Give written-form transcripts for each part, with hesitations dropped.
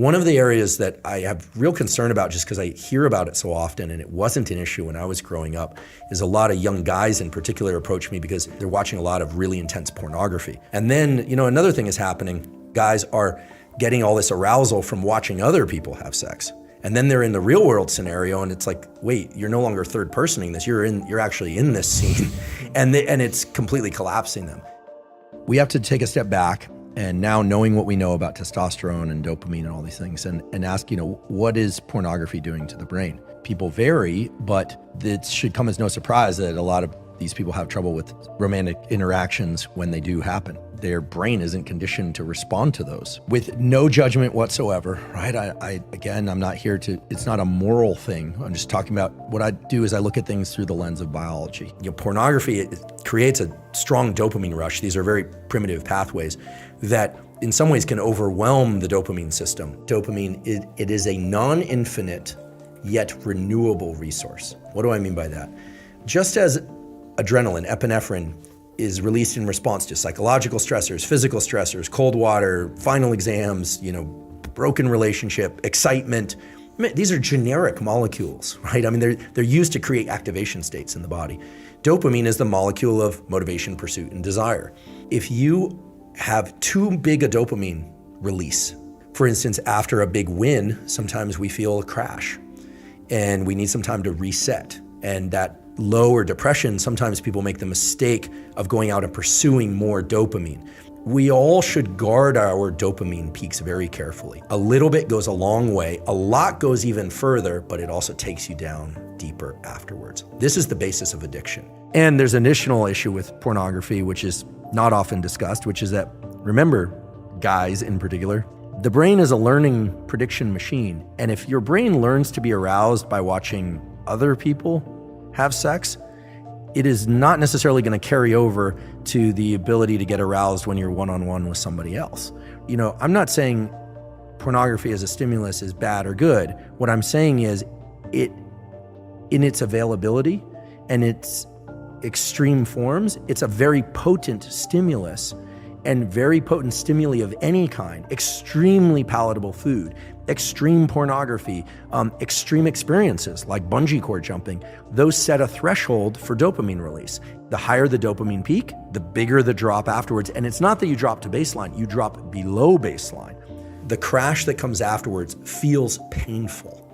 One of the areas that I have real concern about, just because I hear about it so often, and it wasn't an issue when I was growing up, is a lot of young guys in particular approach me because they're watching a lot of really intense pornography. And then, another thing is happening. Guys are getting all this arousal from watching other people have sex. And then they're in the real world scenario and it's like, wait, you're no longer third personing this, you're actually in this scene. and it's completely collapsing them. We have to take a step back and now knowing what we know about testosterone and dopamine and all these things and ask, what is pornography doing to the brain? People vary, but it should come as no surprise that a lot of these people have trouble with romantic interactions when they do happen. Their brain isn't conditioned to respond to those with no judgment whatsoever, right? I'm not here it's not a moral thing. I'm just talking about what I do is I look at things through the lens of biology. Pornography, it creates a strong dopamine rush. These are very primitive pathways that in some ways can overwhelm the dopamine system. Dopamine, it is a non-infinite yet renewable resource. What do I mean by that? Just as adrenaline, epinephrine, is released in response to psychological stressors, physical stressors, cold water, final exams, broken relationship, excitement. These are generic molecules, right? They're used to create activation states in the body. Dopamine is the molecule of motivation, pursuit, and desire. If you have too big a dopamine release, for instance, after a big win, sometimes we feel a crash and we need some time to reset. And that low or depression, sometimes people make the mistake of going out and pursuing more dopamine. We all should guard our dopamine peaks very carefully. A little bit goes a long way, a lot goes even further, but it also takes you down deeper afterwards. This is the basis of addiction. And there's an additional issue with pornography, which is not often discussed, which is that, remember, guys in particular, the brain is a learning prediction machine. And if your brain learns to be aroused by watching other people have sex, it is not necessarily going to carry over to the ability to get aroused when you're one-on-one with somebody else. I'm not saying pornography as a stimulus is bad or good. What I'm saying is in its availability and its extreme forms, it's a very potent stimulus, and very potent stimuli of any kind, extremely palatable food, extreme pornography, extreme experiences like bungee cord jumping, those set a threshold for dopamine release. The higher the dopamine peak, the bigger the drop afterwards. And it's not that you drop to baseline, you drop below baseline. The crash that comes afterwards feels painful.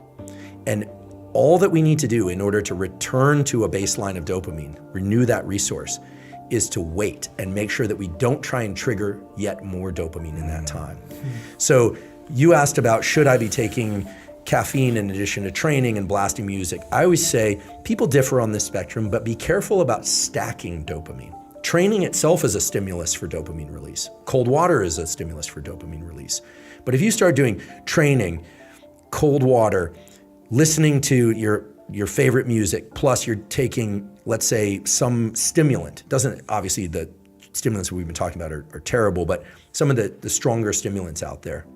And all that we need to do in order to return to a baseline of dopamine, renew that resource, is to wait and make sure that we don't try and trigger yet more dopamine in that time. So you asked about, should I be taking caffeine in addition to training and blasting music? I always say people differ on this spectrum, but be careful about stacking dopamine. Training itself is a stimulus for dopamine release. Cold water is a stimulus for dopamine release. But if you start doing training, cold water, listening to your favorite music, plus you're taking, let's say, some stimulant. Obviously the stimulants we've been talking about are terrible, but some of the stronger stimulants out there.